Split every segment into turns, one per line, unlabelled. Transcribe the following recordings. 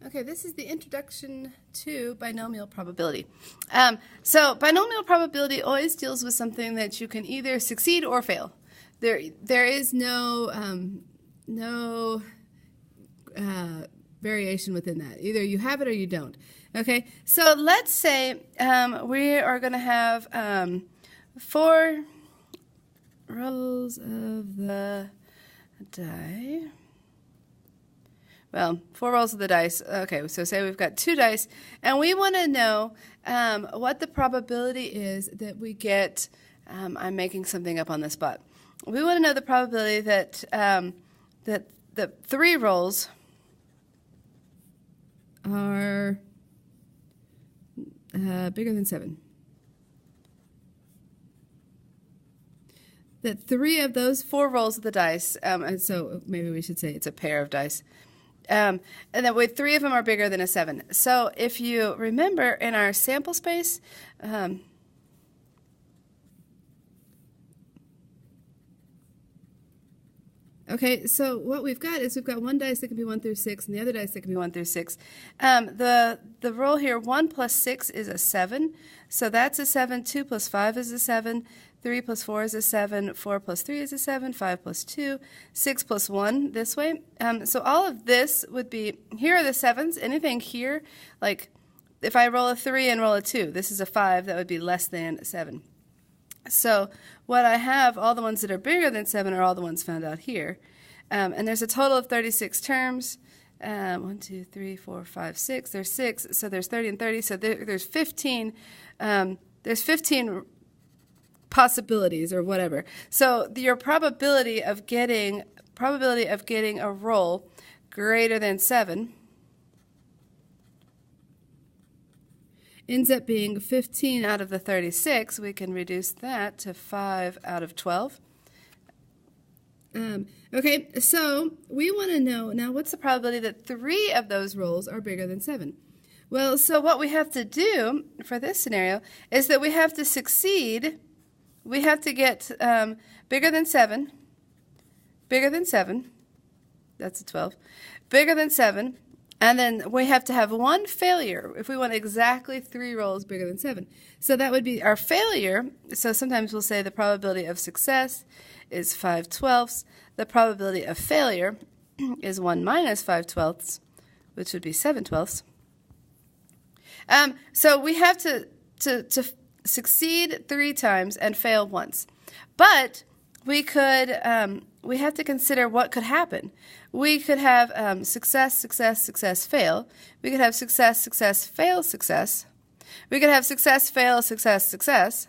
Okay, this is the introduction to binomial probability. So binomial probability always deals with something that you can either succeed or fail. There is no variation within that. Either you have it or you don't. Okay, so let's say we are going to have 4 rolls of the die. Well, 4 rolls of the dice. Okay, so say we've got 2 dice, and we want to know what the probability is that we get. I'm making something up on the spot. We want to know the probability that that the 3 rolls are bigger than 7. That 3 of those 4 rolls of the dice, and so maybe we should say it's a pair of dice. And that way 3 of them are bigger than a 7. So if you remember in our sample space, okay, so what we've got is we've got one dice that can be 1 through 6 and the other dice that can be 1 through 6. The roll here, 1 plus 6 is a 7. So that's a 7. 2 plus 5 is a 7. 3 plus 4 is a 7, 4 plus 3 is a 7, 5 plus 2, 6 plus 1 this way. So all of this would be, here are the 7s. Anything here, like if I roll a 3 and roll a 2, this is a 5, that would be less than 7. So what I have, all the ones that are bigger than 7 are all the ones found out here. And there's a total of 36 terms. 1, 2, 3, 4, 5, 6. There's 6, so there's 30 and 30. So there's 15. There's 15 possibilities or whatever. So your probability of getting a roll greater than 7 ends up being 15 out of the 36. We can reduce that to 5 out of 12. Okay, so we want to know now what's the probability that 3 of those rolls are bigger than 7. Well, so what we have to do for this scenario is that we have to succeed. We have to get bigger than 7, that's a 12, bigger than 7, and then we have to have 1 failure if we want exactly 3 rolls bigger than 7. So that would be our failure. So sometimes we'll say the probability of success is 5/12. The probability of failure is 1 minus 5/12, which would be 7/12. So we have to succeed 3 times and fail once. But we have to consider what could happen. We could have success, success, success, fail. We could have success, success, fail, success. We could have success, fail, success, success.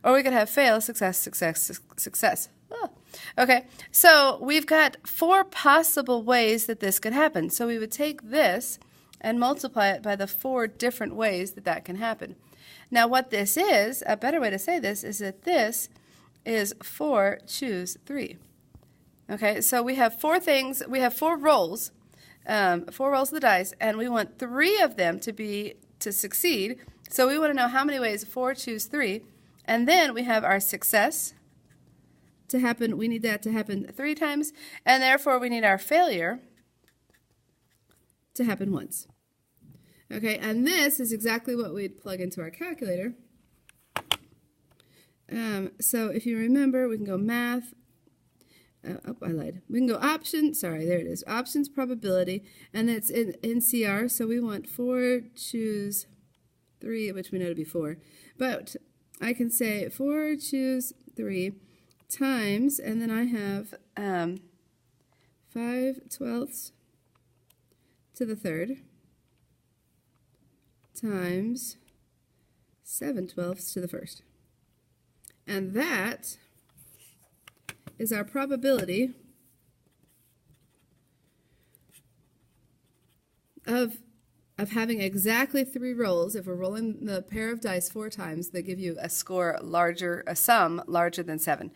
Or we could have fail, success, success, success. Oh. Okay, so we've got 4 possible ways that this could happen. So we would take this and multiply it by the 4 different ways that that can happen. Now what this is, a better way to say this is that this is 4 choose 3. Okay, so we have 4 things, we have 4 rolls, 4 rolls of the dice, and we want 3 of them to succeed. So we want to know how many ways 4 choose 3, and then we have our success to happen. We need that to happen 3 times, and therefore we need our failure to happen once. Okay, and this is exactly what we'd plug into our calculator. So if you remember, we can go math. I lied. We can go option. Sorry, there it is. Options probability, and that's in NCR. So we want 4 choose 3, which we know to be 4. But I can say 4 choose 3 times, and then I have 5/12 to the 3rd times 7/12 to the 1st. And that is our probability of having exactly 3 rolls. If we're rolling the pair of dice 4 times, they give you a sum larger than 7.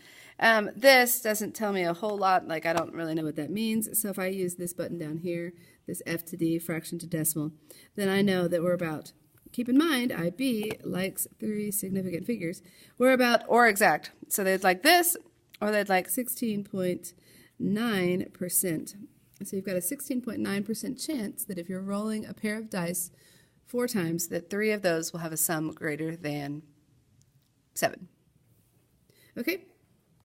This doesn't tell me a whole lot, like I don't really know what that means. So if I use this button down here, this F to D, fraction to decimal, then I know that we're about, keep in mind, IB likes 3 significant figures. We're about, or exact. So they'd like this, or they'd like 16.9% So you've got a 16.9% chance that if you're rolling a pair of dice 4 times, that 3 of those will have a sum greater than 7. Okay,